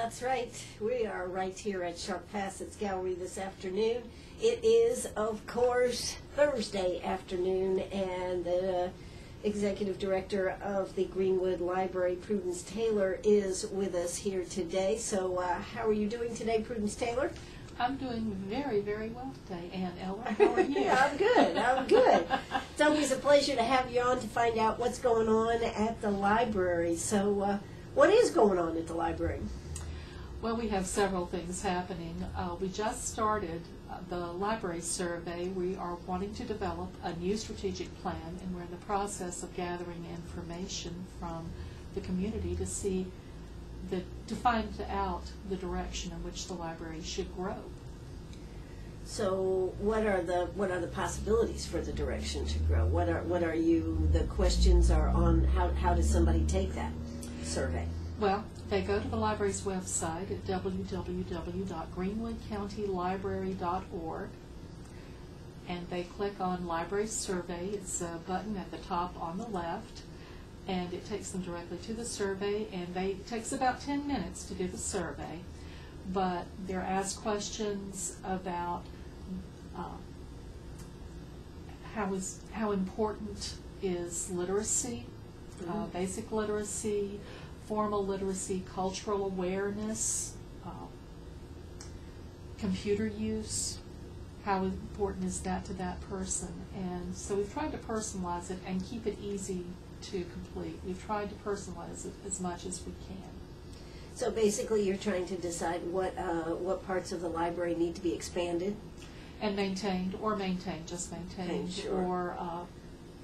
that's right. We are right here at Sharp Passett's Gallery this afternoon. It is, of course, Thursday afternoon, and the Executive Director of the Greenwood Library, Prudence Taylor, is with us here today. So how are you doing today, Prudence Taylor? I'm doing very, very well today, Aunt Eller. How are you? I'm good. I'm good. It's always a pleasure to have you on to find out what's going on at the library. So what is going on at the library? Well, we have several things happening. We just started the library survey. We are wanting to develop a new strategic plan, and we're in the process of gathering information from the community to see to find out the direction in which the library should grow. So, what are the possibilities for the direction to grow? What are the questions are on how does somebody take that survey? Well, they go to the library's website at www.greenwoodcountylibrary.org, and they click on Library Survey. It's a button at the top on the left, and it takes them directly to the survey, and it takes about 10 minutes to do the survey, but they're asked questions about how important is literacy, basic literacy, formal literacy, cultural awareness, computer use, how important is that to that person. And so we've tried to personalize it and keep it easy to complete. We've tried to personalize it as much as we can. So basically you're trying to decide what parts of the library need to be expanded? And maintained, just maintained, sure. Or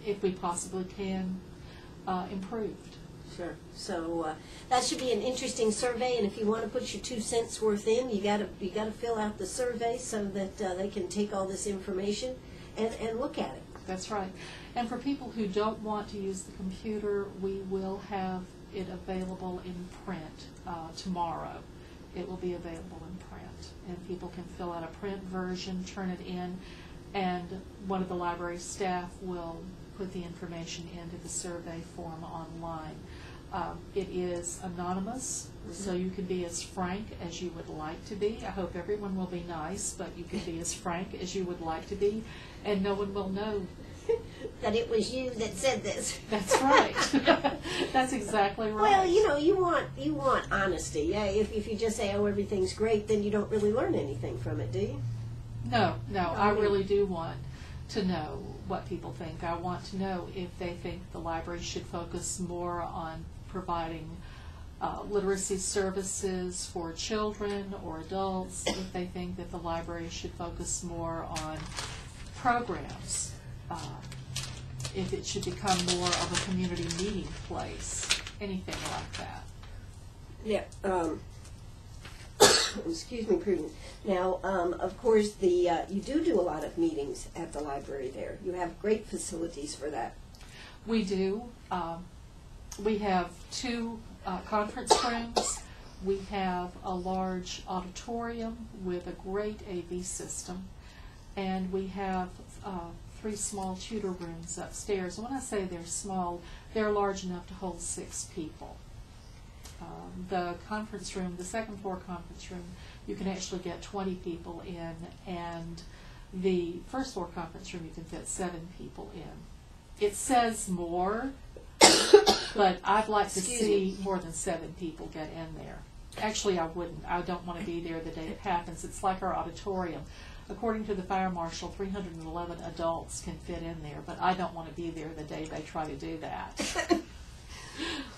if we possibly can, improved. Sure. So that should be an interesting survey, and if you want to put your 2 cents worth in, you got to fill out the survey so that they can take all this information and look at it. That's right. And for people who don't want to use the computer, we will have it available in print tomorrow. It will be available in print, and people can fill out a print version, turn it in, and one of the library staff will put the information into the survey form online. It is anonymous, so you can be as frank as you would like to be. I hope everyone will be nice, but you can be as frank as you would like to be, and no one will know that it was you that said this. That's right. That's exactly right. Well, you want honesty. Yeah, if you just say, oh, everything's great, then you don't really learn anything from it, do you? No, I really do want to know what people think. I want to know if they think the library should focus more on providing literacy services for children or adults, if they think that the library should focus more on programs, if it should become more of a community meeting place, anything like that. Yeah. Excuse me, Prudence. Now, of course, you do a lot of meetings at the library there. You have great facilities for that. We do. We have 2 conference rooms. We have a large auditorium with a great AV system, and we have 3 small tutor rooms upstairs. And when I say they're small, they're large enough to hold 6 people. The conference room, the second floor conference room, you can actually get 20 people in, and the first floor conference room you can fit 7 people in. It says more, but I'd like to see more than 7 people get in there. Actually, I wouldn't. I don't want to be there the day it happens. It's like our auditorium. According to the fire marshal, 311 adults can fit in there, but I don't want to be there the day they try to do that.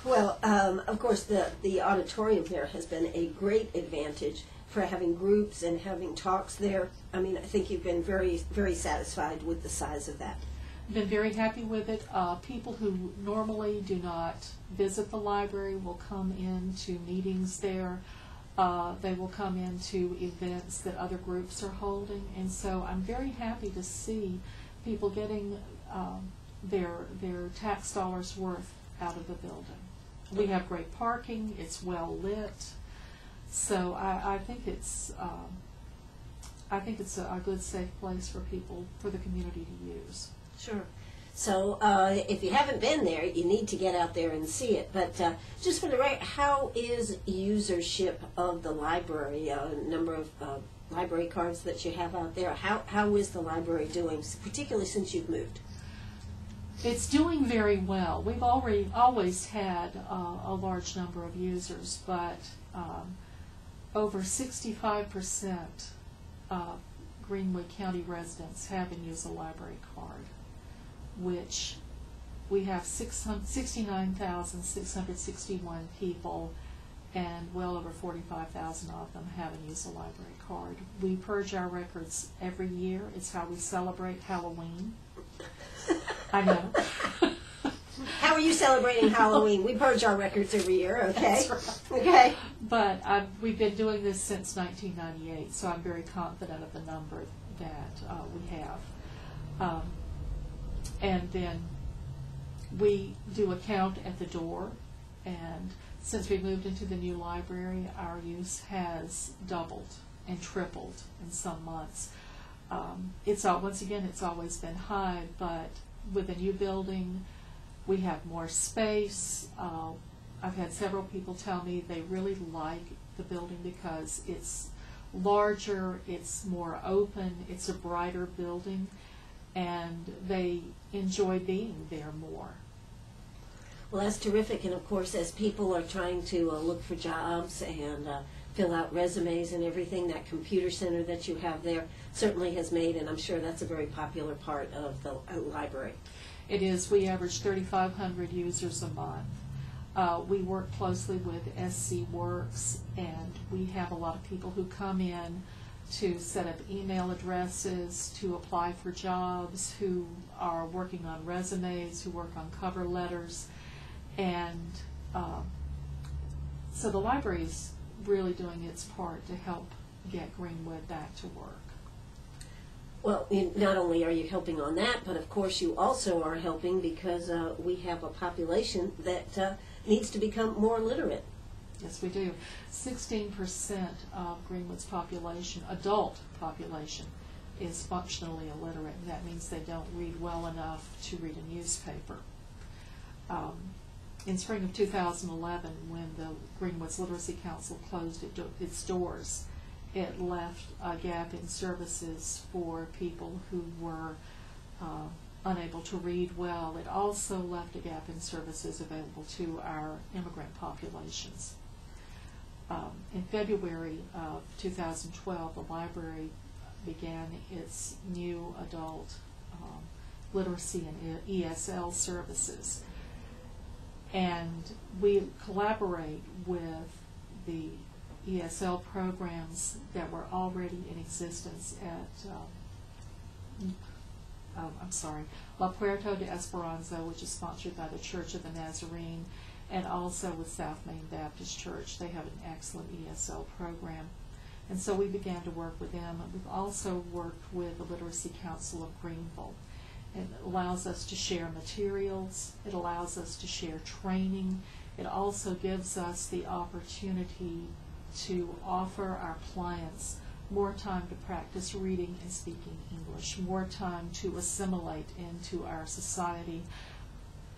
Well, of course, the auditorium there has been a great advantage for having groups and having talks there. I mean, I think you've been very, very satisfied with the size of that. Been very happy with it. People who normally do not visit the library will come into meetings there. They will come into events that other groups are holding, and so I'm very happy to see people getting their tax dollars worth out of the building. We have great parking. It's well lit, so I think it's a good, safe place for people, for the community to use. Sure. So if you haven't been there, you need to get out there and see it. But just for the record, how is usership of the library? Number of library cards that you have out there. How is the library doing, particularly since you've moved? It's doing very well. We've always had a large number of users, but over 65% of Greenwood County residents haven't used a library card, which we have 69,661 people, and well over 45,000 of them haven't used a library card. We purge our records every year. It's how we celebrate Halloween. I know. How are you celebrating Halloween? We purge our records every year, okay? That's right. Okay. But we've been doing this since 1998, so I'm very confident of the number that we have. And then we do a count at the door, and since we moved into the new library, our use has doubled and tripled in some months. Once again, it's always been high, but with a new building, we have more space. I've had several people tell me they really like the building because it's larger, it's more open, it's a brighter building, and they enjoy being there more. Well, that's terrific. And of course, as people are trying to look for jobs and fill out resumes and everything, that computer center that you have there certainly has made, and I'm sure that's a very popular part of the library. It is. We average 3,500 users a month. We work closely with SC Works, and we have a lot of people who come in to set up email addresses, to apply for jobs, who are working on resumes, who work on cover letters. And so the library is really doing its part to help get Greenwood back to work. Well, not only are you helping on that, but of course you also are helping because we have a population that needs to become more literate. Yes, we do. 16% of Greenwood's population, adult population, is functionally illiterate. That means they don't read well enough to read a newspaper. In spring of 2011, when the Greenwood's Literacy Council closed its doors, it left a gap in services for people who were unable to read well. It also left a gap in services available to our immigrant populations. In February of 2012, the library began its new adult literacy and ESL services. And we collaborate with the ESL programs that were already in existence at La Puerta de Esperanza, which is sponsored by the Church of the Nazarene, and also with South Main Baptist Church. They have an excellent ESL program. And so we began to work with them. And we've also worked with the Literacy Council of Greenville. It allows us to share materials. It allows us to share training. It also gives us the opportunity to offer our clients more time to practice reading and speaking English, more time to assimilate into our society,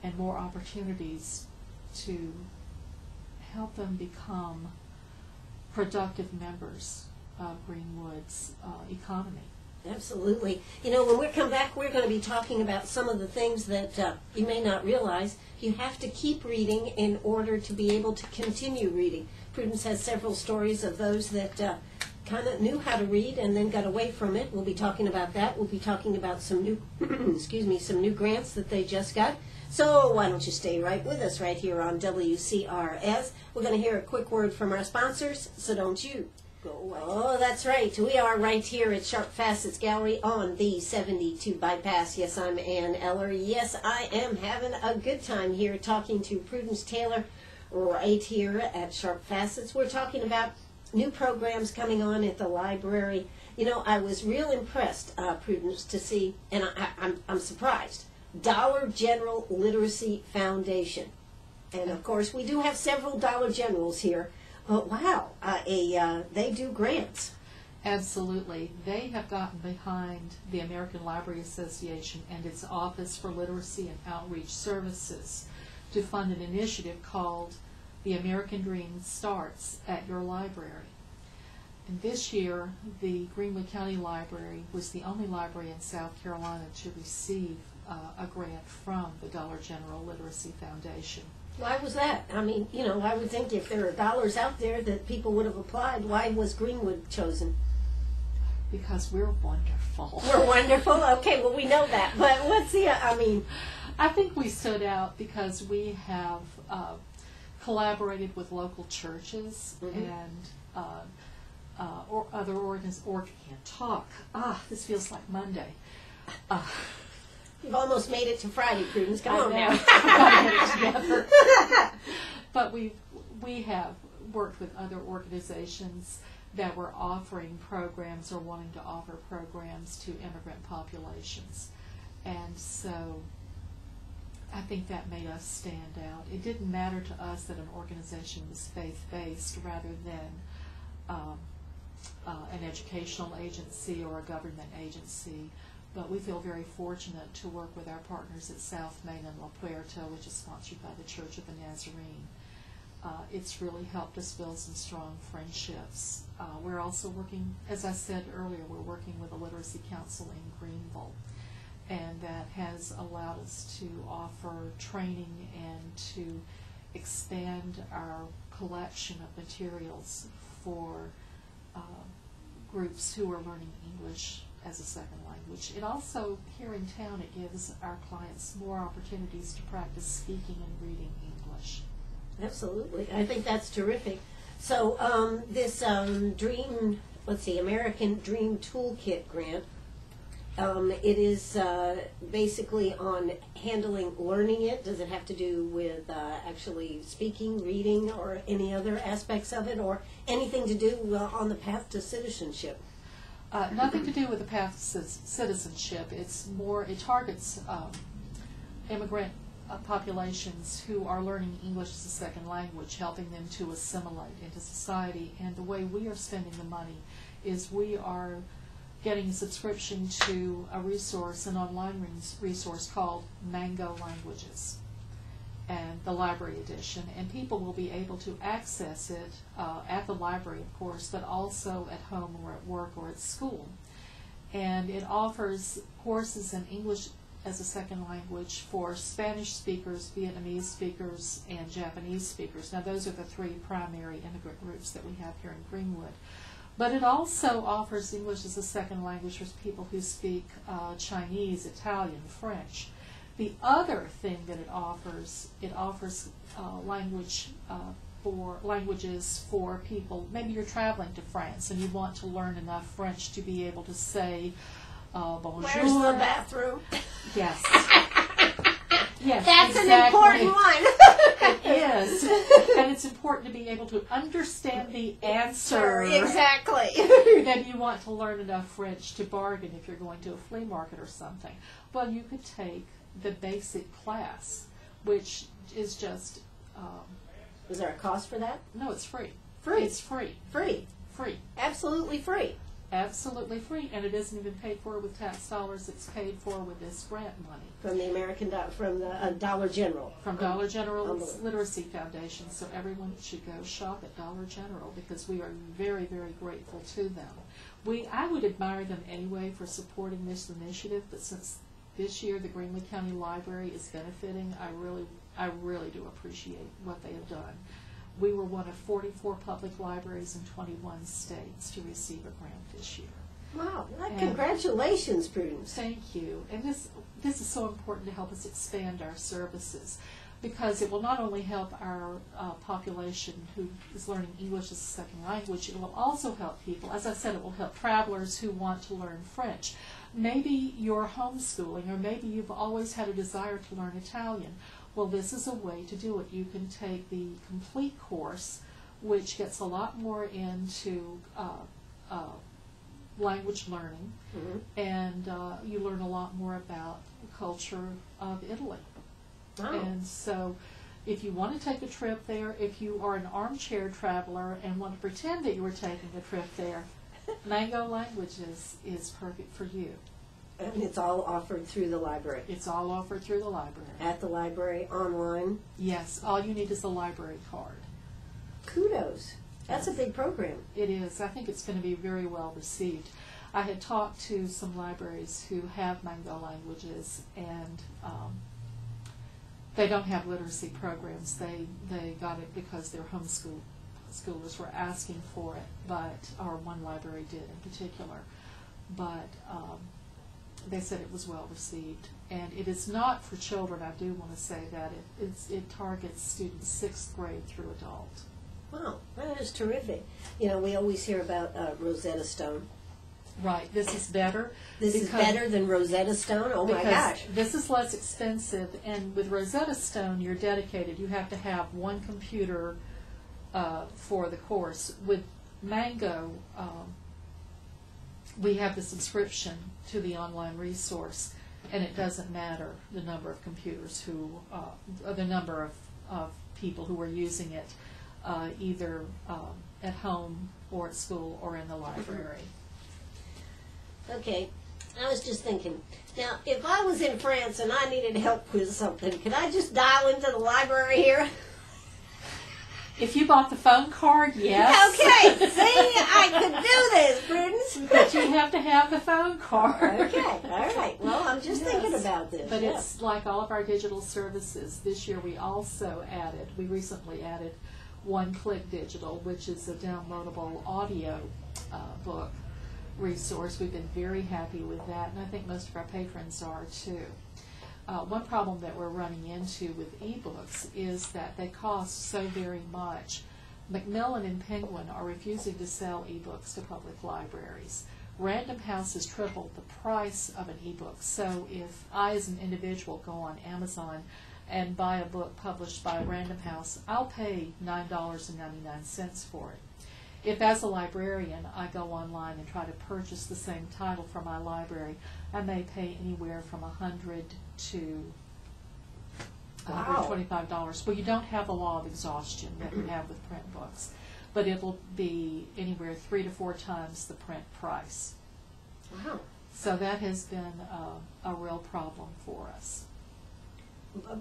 and more opportunities to help them become productive members of Greenwood's economy. Absolutely. You know, when we come back, we're going to be talking about some of the things that you may not realize. You have to keep reading in order to be able to continue reading. Prudence has several stories of those that kind of knew how to read and then got away from it. We'll be talking about that. We'll be talking about some new, some new grants that they just got. So why don't you stay right with us right here on WCRS. We're going to hear a quick word from our sponsors, so don't you go away. Oh, that's right. We are right here at Sharp Facets Gallery on the 72 bypass. Yes, I'm Ann Eller. Yes, I am having a good time here talking to Prudence Taylor right here at Sharp Facets. We're talking about new programs coming on at the library. You know, I was real impressed, Prudence, to see, and I'm surprised, Dollar General Literacy Foundation. And of course, we do have several Dollar Generals here. But wow, they do grants. Absolutely. They have gotten behind the American Library Association and its Office for Literacy and Outreach Services to fund an initiative called The American Dream Starts at Your Library. And this year, the Greenwood County Library was the only library in South Carolina to receive a grant from the Dollar General Literacy Foundation. Why was that? I mean, you know, I would think if there are dollars out there that people would have applied, why was Greenwood chosen? Because we're wonderful. We're wonderful? Okay, well, we know that. But what's the, I mean... I think we stood out because we have collaborated with local churches and or other organizations. Or can't talk. This feels like Monday. You've almost made it to Friday, Prudence. Come on now. Gotta get it together. But we have worked with other organizations that were offering programs or wanting to offer programs to immigrant populations. And so I think that made us stand out. It didn't matter to us that an organization was faith-based rather than an educational agency or a government agency. But we feel very fortunate to work with our partners at South Main and La Puerta, which is sponsored by the Church of the Nazarene. It's really helped us build some strong friendships. We're also working, as I said earlier, we're working with a literacy council in Greenville, and that has allowed us to offer training and to expand our collection of materials for groups who are learning English as a second language. It also, here in town, it gives our clients more opportunities to practice speaking and reading English. Absolutely. I think that's terrific. So this American Dream Toolkit grant, it is basically on handling learning it. Does it have to do with actually speaking, reading, or any other aspects of it, or anything to do on the path to citizenship? Nothing to do with the path to citizenship. It's more, it targets immigrant populations who are learning English as a second language, helping them to assimilate into society. And the way we are spending the money is we are getting a subscription to a resource, an online resource called Mango Languages, and the library edition. And people will be able to access it at the library, of course, but also at home or at work or at school. And it offers courses in English as a second language for Spanish speakers, Vietnamese speakers, and Japanese speakers. Now, those are the three primary immigrant groups that we have here in Greenwood. But it also offers English as a second language for people who speak Chinese, Italian, French. The other thing that it offers languages for people. Maybe you're traveling to France and you want to learn enough French to be able to say bonjour. Where's the bathroom? Yes. Yes, that's exactly. an important one. It is. And it's important to be able to understand the answer. Exactly. Then you want to learn enough French to bargain if you're going to a flea market or something. Well, you could take the basic class, which is just... is there a cost for that? No, it's free. Free? It's free. Free? Free. Absolutely free. Absolutely free, and it isn't even paid for with tax dollars. It's paid for with this grant money from the Dollar General. From Dollar General's Literacy Foundation. So everyone should go shop at Dollar General because we are very, very grateful to them. I would admire them anyway for supporting this initiative, but since this year the Greenwood County Library is benefiting, I really do appreciate what they have done. We were one of 44 public libraries in 21 states to receive a grant this year. Wow. Congratulations, Prudence. Thank you. And this is so important to help us expand our services because it will not only help our population who is learning English as a second language, it will also help people. As I said, it will help travelers who want to learn French. Maybe you're homeschooling, or maybe you've always had a desire to learn Italian. Well, this is a way to do it. You can take the complete course, which gets a lot more into language learning, and you learn a lot more about the culture of Italy. Oh. And so if you want to take a trip there, if you are an armchair traveler and want to pretend that you were taking a trip there, Mango Languages is perfect for you. And it's all offered through the library? It's all offered through the library. At the library, online? Yes, all you need is a library card. Kudos. That's a big program. It is. I think it's going to be very well received. I had talked to some libraries who have Mango Languages, and they don't have literacy programs. They got it because their homeschoolers were asking for it, or one library did in particular. But they said it was well received. And it is not for children, I do want to say that. It targets students 6th grade through adult. Wow, that is terrific. You know, we always hear about Rosetta Stone. Right, this is better. This is better than Rosetta Stone? Oh my gosh. This is less expensive, and with Rosetta Stone, you're dedicated. You have to have one computer for the course. With Mango, we have the subscription to the online resource, and it doesn't matter the number of computers or the number of people who are using it, either at home or at school or in the library. Okay, I was just thinking, now if I was in France and I needed help with something, could I just dial into the library here? If you bought the phone card, yes. Okay, see, I could do this, Prudence. But you have to have the phone card. Okay, all right. Well, I'm just thinking about this. But it's like all of our digital services. This year we recently added One Click Digital, which is a downloadable audio book resource. We've been very happy with that, and I think most of our patrons are too. One problem that we're running into with ebooks is that they cost so very much. Macmillan and Penguin are refusing to sell ebooks to public libraries. Random House has tripled the price of an ebook, so if I as an individual go on Amazon and buy a book published by Random House, I'll pay $9.99 for it. If as a librarian I go online and try to purchase the same title from my library, I may pay anywhere from $100 to $125. Well, you don't have the law of exhaustion that you have with print books, but it'll be anywhere 3 to 4 times the print price. Wow. So that has been a real problem for us.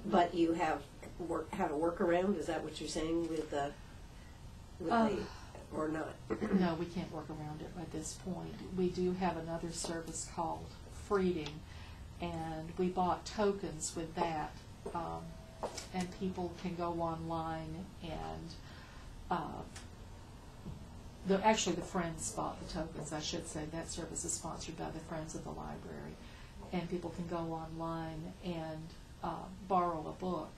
But you have a workaround? Is that what you're saying with the or not? No, we can't work around it at this point. We do have another service called Freeding, and we bought tokens with that, and people can go online and actually the Friends bought the tokens, I should say. That service is sponsored by the Friends of the Library, and people can go online and borrow a book,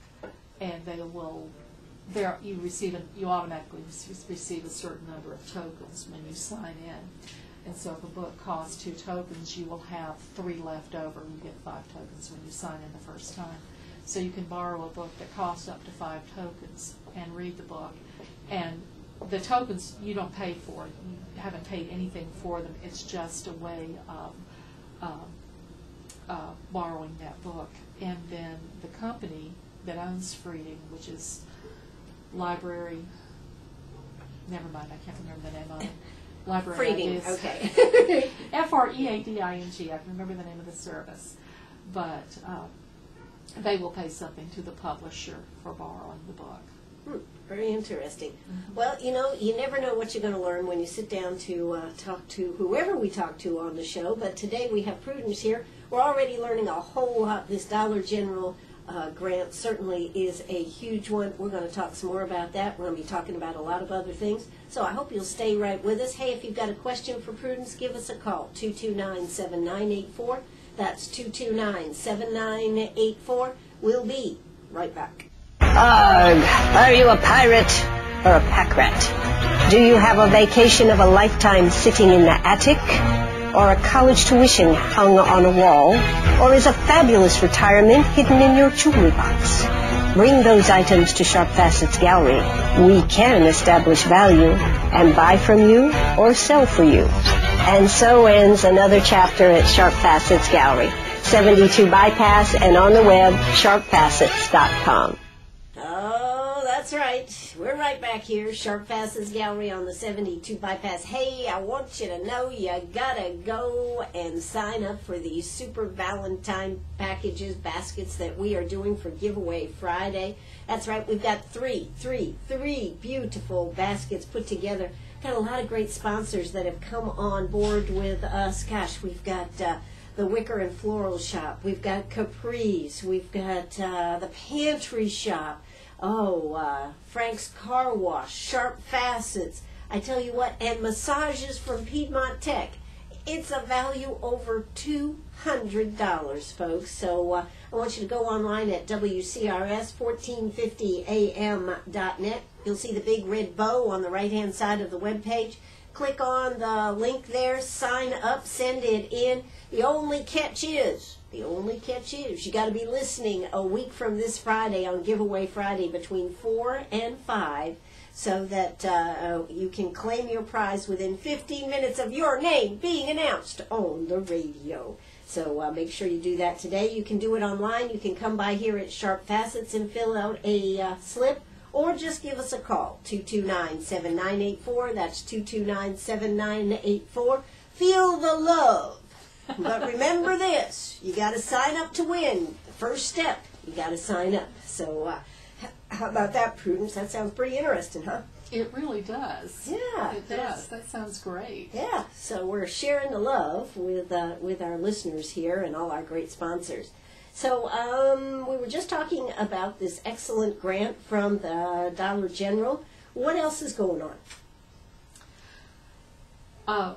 and they will. You automatically receive a certain number of tokens when you sign in. And so if a book costs 2 tokens, you will have 3 left over. You get 5 tokens when you sign in the first time. So you can borrow a book that costs up to 5 tokens and read the book. And the tokens you don't pay for. You haven't paid anything for them. It's just a way of borrowing that book. And then the company that owns Freeding, which is Library, never mind, I can't remember the name of it. Library Freeding, Ideas. okay. Freading, I can remember the name of the service. But they will pay something to the publisher for borrowing the book. Very interesting. Mm-hmm. Well, you never know what you're going to learn when you sit down to talk to whoever we talk to on the show. But today we have Prudence here. We're already learning a whole lot. This Dollar General grant certainly is a huge one. We're going to talk some more about that. We're going to be talking about a lot of other things. So I hope you'll stay right with us. Hey, if you've got a question for Prudence, give us a call, 229-7984. That's 229-7984. We'll be right back. Are you a pirate or a pack rat? Do you have a vacation of a lifetime sitting in the attic? Or a college tuition hung on a wall? Or is a fabulous retirement hidden in your jewelry box? Bring those items to Sharp Facets Gallery. We can establish value and buy from you or sell for you. And so ends another chapter at Sharp Facets Gallery, 72 Bypass, and on the web, sharpfacets.com. Oh, that's That's right. We're right back here, Sharp Fastest Gallery on the 72 Bypass. Hey, I want you to know you gotta go and sign up for these Super Valentine packages, baskets that we are doing for Giveaway Friday. That's right, we've got three beautiful baskets put together. Got a lot of great sponsors that have come on board with us. Gosh, we've got the Wicker and Floral Shop. We've got Capri's. We've got the Pantry Shop. Frank's Car Wash, Sharp Facets. I tell you what, and massages from Piedmont Tech. It's a value over $200, folks. So I want you to go online at WCRS1450am.net. You'll see the big red bow on the right-hand side of the webpage. Click on the link there, sign up, send it in. The only catch is you got to be listening a week from this Friday on Giveaway Friday between 4 and 5 so that you can claim your prize within 15 minutes of your name being announced on the radio. So make sure you do that today. You can do it online. You can come by here at Sharp Facets and fill out a slip, or just give us a call, 229-7984. That's 229-7984. Feel the love. But remember this, you got to sign up to win. The first step, you got to sign up. So how about that, Prudence? That sounds pretty interesting, huh? It really does. Yeah. It does. That sounds great. Yeah, so we're sharing the love with our listeners here and all our great sponsors. So we were just talking about this excellent grant from the Dollar General. What else is going on?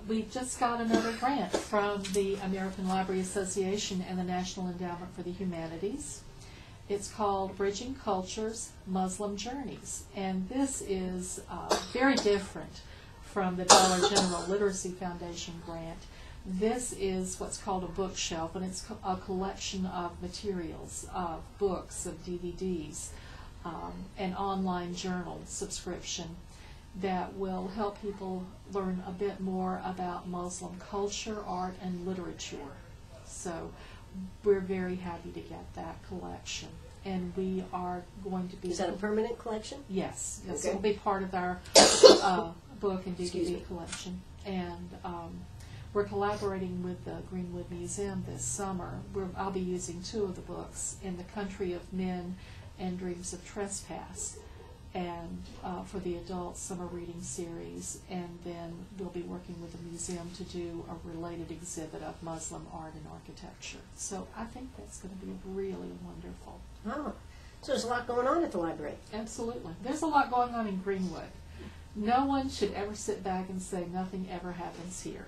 We just got another grant from the American Library Association and the National Endowment for the Humanities. It's called Bridging Cultures, Muslim Journeys. And this is very different from the Dollar General Literacy Foundation grant. This is what's called a bookshelf, and it's a collection of materials, of books, of DVDs, an online journal subscription that will help people learn a bit more about Muslim culture, art, and literature. So we're very happy to get that collection. And we are going to be... Is that a permanent collection? Yes. Yes, Okay. it will be part of our book and DVD collection. And we're collaborating with the Greenwood Museum this summer. I'll be using 2 of the books, In the Country of Men and Dreams of Trespass, and for the adult summer reading series, and then we'll be working with the museum to do a related exhibit of Muslim art and architecture. So I think that's going to be really wonderful. Oh, so there's a lot going on at the library. Absolutely. There's a lot going on in Greenwood. No one should ever sit back and say nothing ever happens here.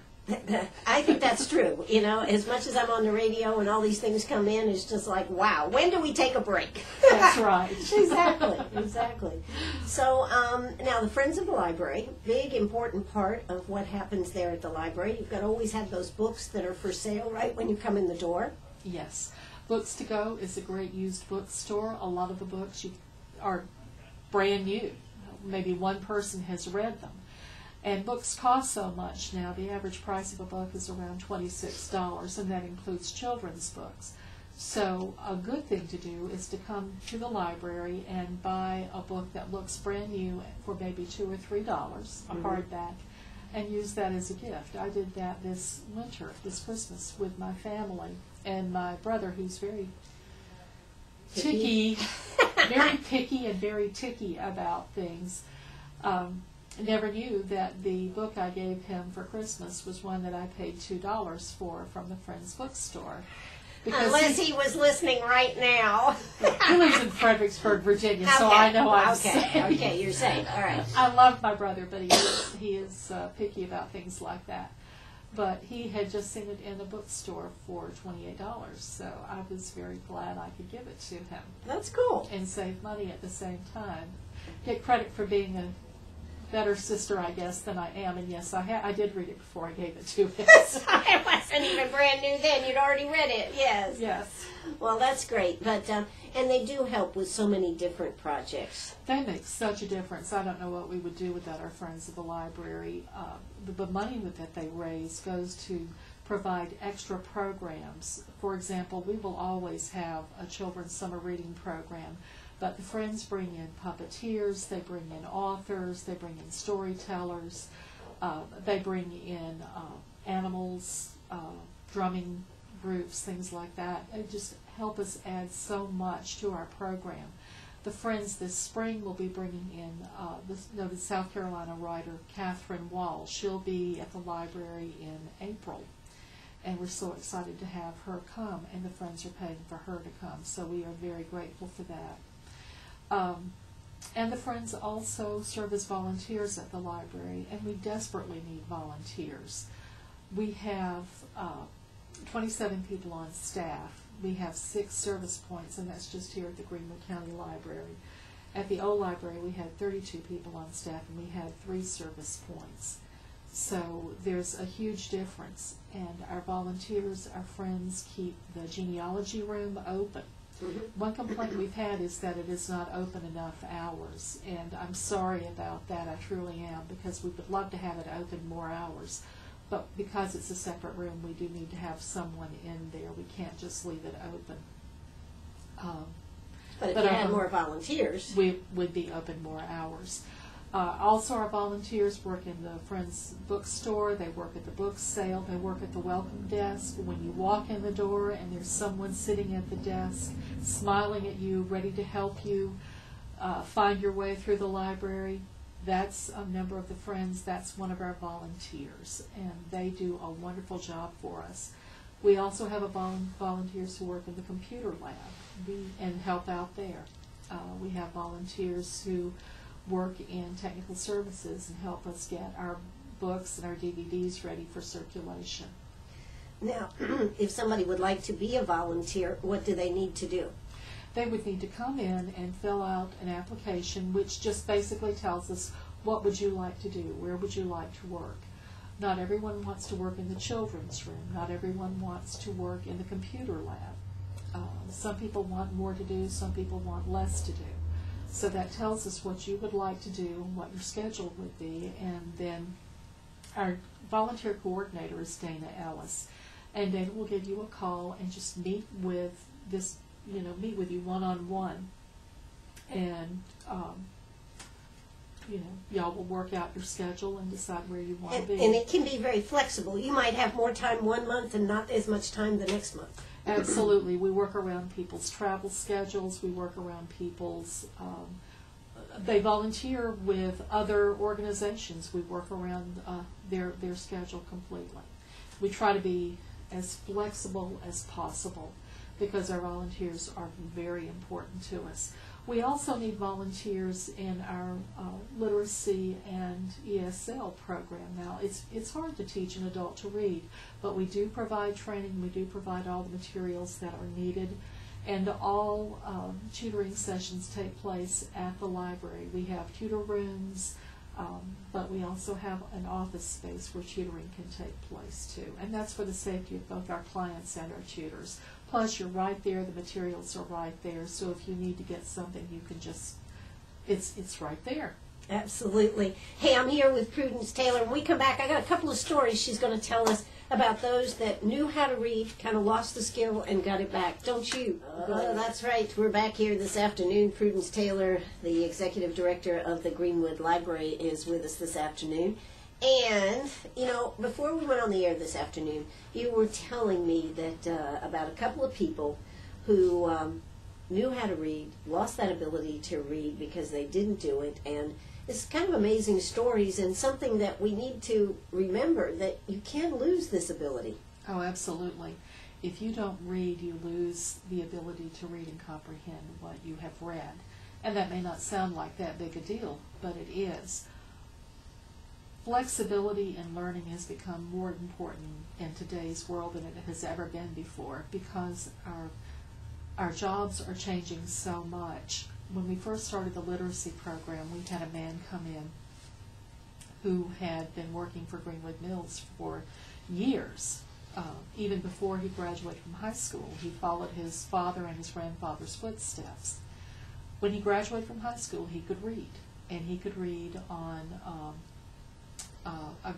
I think that's true. You know, as much as I'm on the radio and all these things come in, it's just like, wow, when do we take a break? That's right. Exactly. So now the Friends of the Library, big important part of what happens there at the library. You've got to always have those books that are for sale right when you come in the door. Yes. Books to Go is a great used bookstore. A lot of the books are brand new. Maybe one person has read them. And books cost so much now. The average price of a book is around $26, and that includes children's books. So a good thing to do is to come to the library and buy a book that looks brand new for maybe $2 or $3, a hardback, and use that as a gift. I did that this winter, this Christmas, with my family and my brother, who's very picky, very picky and very ticky about things. Never knew that the book I gave him for Christmas was one that I paid $2 for from the Friends bookstore. Unless he was listening right now. He lives in Fredericksburg, Virginia, so I know I'm safe. Okay, you're safe. All right. I love my brother, but he is picky about things like that. But he had just seen it in a bookstore for $28, so I was very glad I could give it to him. That's cool. And save money at the same time. Get credit for being a better sister, I guess, than I am. And yes, I did read it before I gave it to him. It wasn't even brand new then. You'd already read it. Yes. Yes. Well, that's great. But and they do help with so many different projects. They make such a difference. I don't know what we would do without our Friends of the Library. The money that they raise goes to provide extra programs. For example, we will always have a children's summer reading program But the friends bring in puppeteers, they bring in authors, they bring in storytellers, they bring in animals, drumming groups, things like that. They just help us add so much to our program. The Friends this spring will be bringing in the noted South Carolina writer Catherine Wall. She'll be at the library in April, and we're so excited to have her come, and the Friends are paying for her to come, so we are very grateful for that. And the Friends also serve as volunteers at the library, and we desperately need volunteers. We have 27 people on staff. We have 6 service points, and that's just here at the Greenwood County Library. At the old library, we had 32 people on staff, and we had 3 service points. So there's a huge difference, and our volunteers, our friends, keep the genealogy room open. Mm-hmm. One complaint we've had is that it is not open enough hours, and I'm sorry about that, I truly am, because we would love to have it open more hours. But because it's a separate room, we do need to have someone in there. We can't just leave it open. But if you had more volunteers, we would be open more hours. Also, our volunteers work in the Friends bookstore. They work at the book sale. They work at the welcome desk. When you walk in the door and there's someone sitting at the desk, smiling at you, ready to help you find your way through the library, that's a member of the Friends. That's one of our volunteers, and they do a wonderful job for us. We also have volunteers who work in the computer lab and help out there. We have volunteers who work in technical services and help us get our books and our DVDs ready for circulation. Now, if somebody would like to be a volunteer, what do they need to do? They would need to come in and fill out an application which just basically tells us what would you like to do, where would you like to work. Not everyone wants to work in the children's room. Not everyone wants to work in the computer lab. Some people want more to do, some people want less to do. So that tells us what you would like to do and what your schedule would be, and then our volunteer coordinator is Dana Ellis, and Dana will give you a call and just meet with you one-on-one, and y'all will work out your schedule and decide where you want to be. And it can be very flexible. You might have more time one month and not as much time the next month. Absolutely. We work around people's travel schedules. We work around people's, they volunteer with other organizations. We work around their schedule completely. We try to be as flexible as possible because our volunteers are very important to us. We also need volunteers in our literacy and ESL program. Now, it's hard to teach an adult to read, but we do provide training. We do provide all the materials that are needed, and all tutoring sessions take place at the library. We have tutor rooms, but we also have an office space where tutoring can take place too, and that's for the safety of both our clients and our tutors. Plus, you're right there, the materials are right there, so if you need to get something, you can just, it's right there. Absolutely. Hey, I'm here with Prudence Taylor. When we come back, I got a couple of stories she's going to tell us about those that knew how to read, kind of lost the skill, and got it back. Don't you? That's right. We're back here this afternoon. Prudence Taylor, the executive director of the Greenwood Library, is with us this afternoon. And, before we went on the air this afternoon, you were telling me that about a couple of people who knew how to read, lost that ability to read because they didn't do it, and it's kind of amazing stories and something that we need to remember, that you can lose this ability. Oh, absolutely. If you don't read, you lose the ability to read and comprehend what you have read. And that may not sound like that big a deal, but it is. Flexibility in learning has become more important in today's world than it has ever been before because our jobs are changing so much. When we first started the literacy program, we had a man come in who had been working for Greenwood Mills for years, even before he graduated from high school. He followed his father and his grandfather's footsteps. When he graduated from high school, he could read, and he could read on a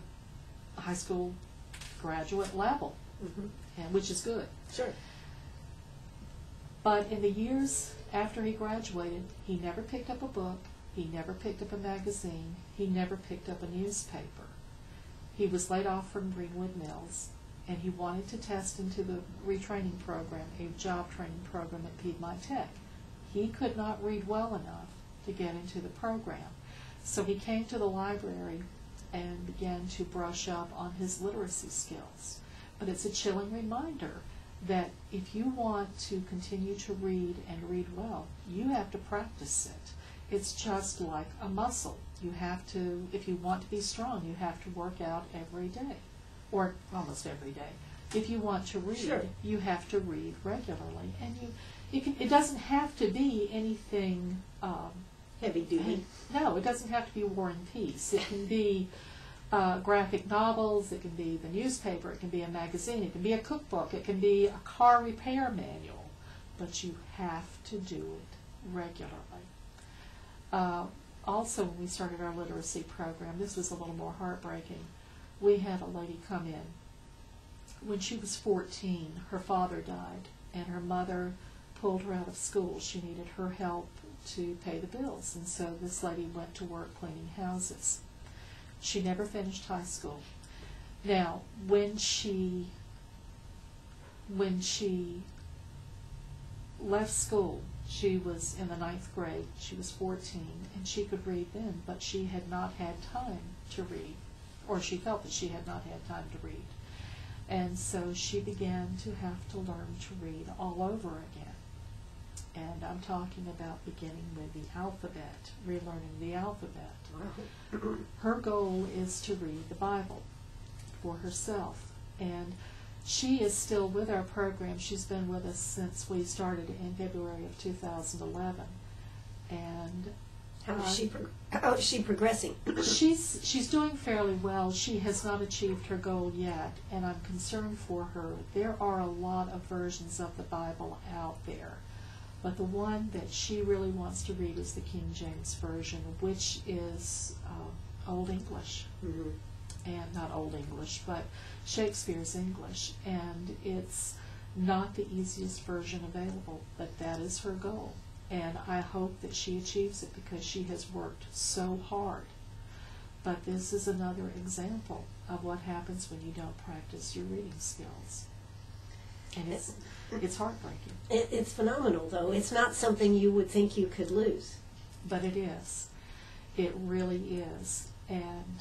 high school graduate level, and which is good. Sure. But in the years after he graduated, he never picked up a book, he never picked up a magazine, he never picked up a newspaper. He was laid off from Greenwood Mills, and he wanted to test into the retraining program, a job training program at Piedmont Tech. He could not read well enough to get into the program. So he came to the library and began to brush up on his literacy skills. But it's a chilling reminder that if you want to continue to read and read well, you have to practice it. It's just like a muscle. You have to, if you want to be strong, you have to work out every day, or almost every day. If you want to read, Sure. you have to read regularly. And it doesn't have to be anything Heavy duty. no, it doesn't have to be War and Peace. It can be graphic novels, it can be the newspaper, it can be a magazine, it can be a cookbook, it can be a car repair manual, but you have to do it regularly. Also, when we started our literacy program, this was a little more heartbreaking. We had a lady come in. When she was 14, her father died, and her mother pulled her out of school. She needed her help to pay the bills, and so this lady went to work cleaning houses. She never finished high school. Now, when she left school, she was in the 9th grade. She was 14, and she could read then, but she had not had time to read, or she felt that she had not had time to read. And so she began to have to learn to read all over again. And I'm talking about beginning with the alphabet, relearning the alphabet. Her goal is to read the Bible for herself. And she is still with our program. She's been with us since we started in February of 2011. And How is she progressing? she's doing fairly well. She has not achieved her goal yet, and I'm concerned for her. There are a lot of versions of the Bible out there, but the one that she really wants to read is the King James Version, which is Old English. Mm-hmm. And not Old English, but Shakespeare's English, and it's not the easiest version available, but that is her goal. And I hope that she achieves it because she has worked so hard. But this is another example of what happens when you don't practice your reading skills. And it's heartbreaking. It's phenomenal, though. It's not something you would think you could lose. But it is. It really is. And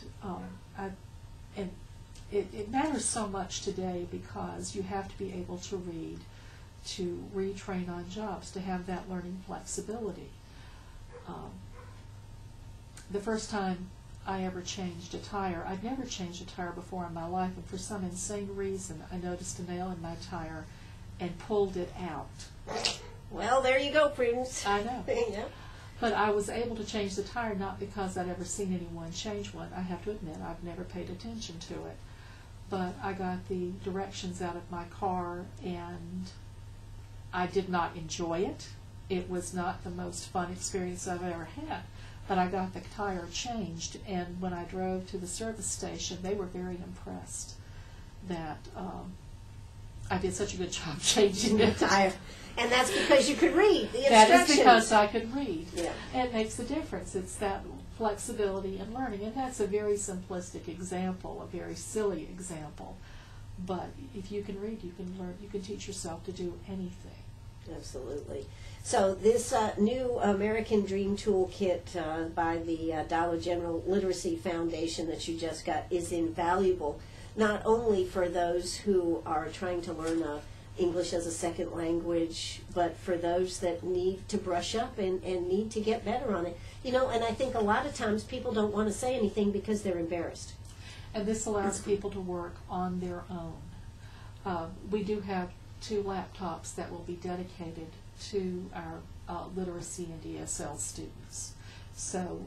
it matters so much today because you have to be able to read, to retrain on jobs, to have that learning flexibility. The first time I ever changed a tire, I'd never changed a tire before in my life, and for some insane reason I noticed a nail in my tire and pulled it out. Well, there you go, Prudence. I know. Yeah. But I was able to change the tire not because I'd ever seen anyone change one. I have to admit, I've never paid attention to it. But I got the directions out of my car, and I did not enjoy it. It was not the most fun experience I've ever had. But I got the tire changed, and when I drove to the service station, they were very impressed that I did such a good job changing it. Tire. And that's because you could read the That instructions. is because I could read. Yeah. It makes a difference. It's that flexibility in learning, and that's a very simplistic example, a very silly example. But if you can read, you can learn. You can teach yourself to do anything. Absolutely. So this new American Dream Toolkit by the Dollar General Literacy Foundation that you just got is invaluable, not only for those who are trying to learn English as a second language, but for those that need to brush up and need to get better on it. You know, and I think a lot of times people don't want to say anything because they're embarrassed. And this allows people to work on their own. We do have 2 laptops that will be dedicated to our literacy and ESL students. So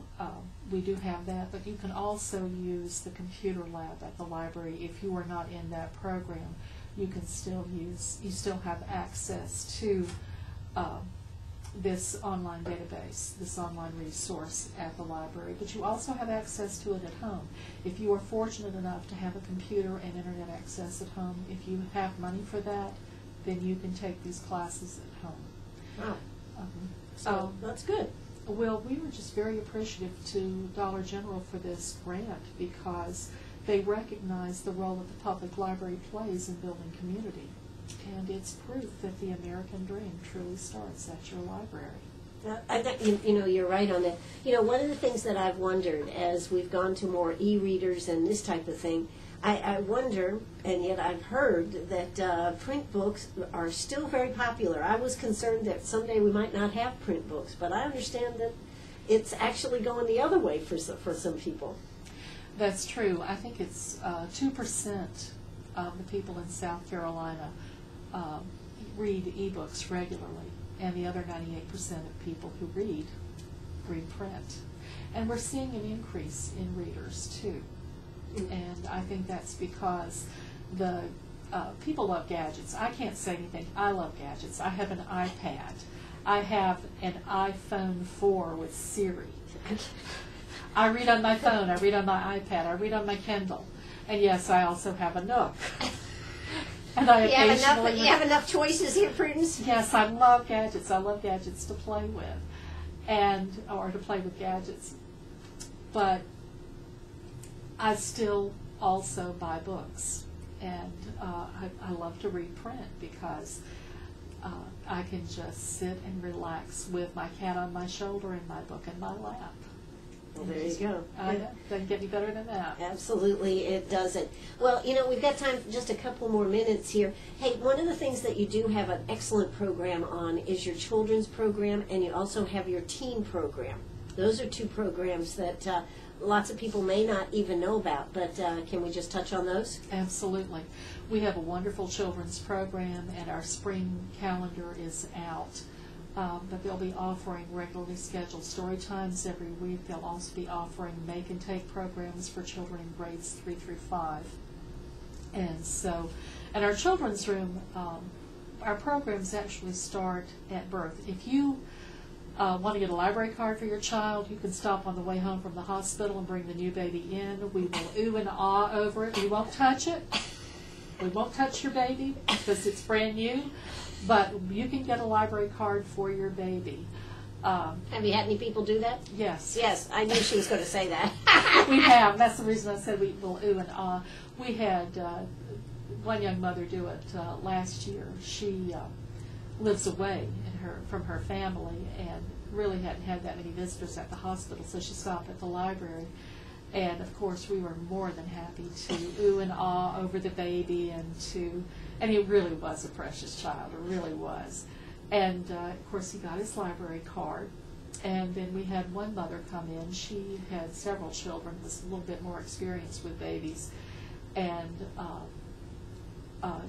we do have that, but you can also use the computer lab at the library. If you are not in that program, you can still still have access to this online database, this online resource at the library, but you also have access to it at home. If you are fortunate enough to have a computer and internet access at home, if you have money for that, then you can take these classes at home. Wow. So that's good. Well, we were just very appreciative to Dollar General for this grant because they recognize the role that the public library plays in building community. And it's proof that the American dream truly starts at your library. You're right on that. One of the things that I've wondered as we've gone to more e-readers and this type of thing, I wonder, and yet I've heard that print books are still very popular. I was concerned that someday we might not have print books, but I understand that it's actually going the other way for some people. That's true. I think it's 2% of the people in South Carolina read e-books regularly, and the other 98% of people who read print. And we're seeing an increase in readers, too. And I think that's because the people love gadgets. I can't say anything. I love gadgets. I have an iPad. I have an iPhone 4 with Siri. I read on my phone. I read on my iPad. I read on my Kindle. And yes, I also have a Nook. And you have enough choices here, Prudence? Yes, I love gadgets. I love gadgets to play with, or to play with gadgets. But I still also buy books, and I love to read print because I can just sit and relax with my cat on my shoulder and my book in my lap. Well, there you go. Doesn't get any better than that. Absolutely, it doesn't. Well, we've got time for just a couple more minutes here. Hey, one of the things that you do have an excellent program on is your children's program, and you also have your teen program. Those are two programs that lots of people may not even know about, but can we just touch on those? Absolutely. We have a wonderful children's program, and our spring calendar is out. But they'll be offering regularly scheduled story times every week. They'll also be offering make and take programs for children in grades 3 through 5. And so, in our children's room, our programs actually start at birth. If you want to get a library card for your child, you can stop on the way home from the hospital and bring the new baby in. We will ooh and ah over it. We won't touch it. We won't touch your baby because it's brand new. But you can get a library card for your baby. Have you had any people do that? Yes. Yes, I knew she was going to say that. We have. That's the reason I said we will ooh and ah. We had one young mother do it last year. She lives away from her family and really hadn't had that many visitors at the hospital, so she stopped at the library. And, of course, we were more than happy to ooh and ah over the baby and he really was a precious child, it really was. And, of course, he got his library card. And then we had one mother come in. She had several children, was a little bit more experienced with babies. And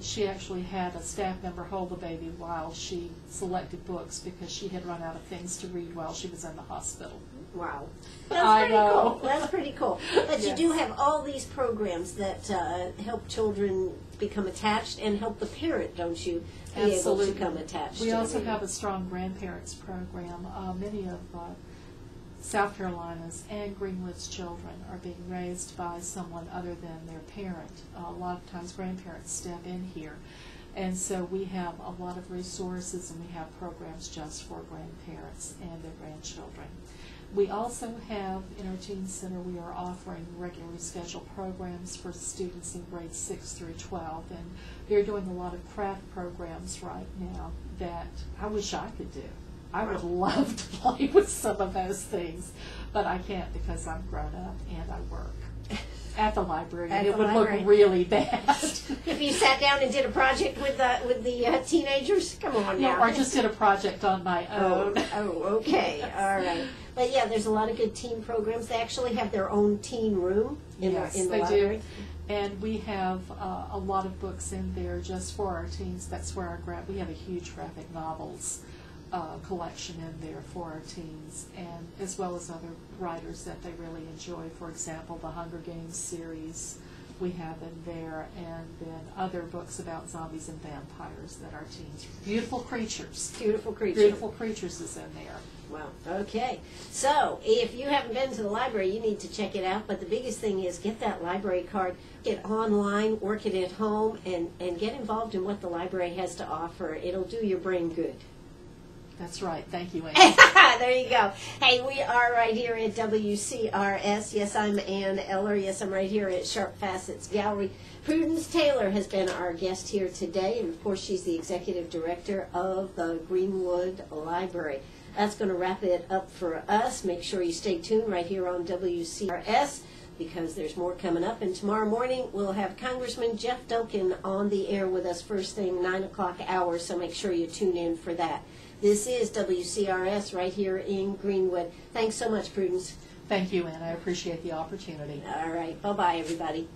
she actually had a staff member hold the baby while she selected books because she had run out of things to read while she was in the hospital. Wow. That's pretty cool. That's pretty cool. But Yes. you do have all these programs that help children become attached and help the parent, don't you, be Absolutely. able to become attached We to also the have a strong grandparents program. Many of South Carolina's and Greenwood's children are being raised by someone other than their parent. A lot of times grandparents step in here. And so we have a lot of resources, and we have programs just for grandparents and their grandchildren. We also have, in our Teen Center, we are offering regularly scheduled programs for students in grades 6 through 12, and they're doing a lot of craft programs right now that I wish I could do. I would love to play with some of those things, but I can't because I'm grown up and I work at the library, and it would look really bad. If you sat down and did a project with the teenagers, come on now. Or just did a project on my own. Oh, okay, all right. But yeah, there's a lot of good teen programs. They actually have their own teen room in the library. Do. And we have a lot of books in there just for our teens. That's where we have a huge graphic novels collection in there for our teens, and as well as other writers that they really enjoy. For example, the Hunger Games series we have in there, and then other books about zombies and vampires that our teens. Beautiful Creatures. Beautiful Creatures. Beautiful Creatures is in there. Wow. Okay. So, if you haven't been to the library, you need to check it out. But the biggest thing is get that library card, get online, work it at home, and get involved in what the library has to offer. It'll do your brain good. That's right. Thank you, Anne. There you go. Hey, we are right here at WCRS. Yes, I'm Ann Eller. Yes, I'm right here at Sharp Facets Gallery. Prudence Taylor has been our guest here today, and of course she's the executive director of the Greenwood Library. That's going to wrap it up for us. Make sure you stay tuned right here on WCRS, because there's more coming up. And tomorrow morning we'll have Congressman Jeff Duncan on the air with us first thing 9 o'clock hour, so make sure you tune in for that. This is WCRS right here in Greenwood. Thanks so much, Prudence. Thank you, Anne. I appreciate the opportunity. All right. Bye-bye, everybody.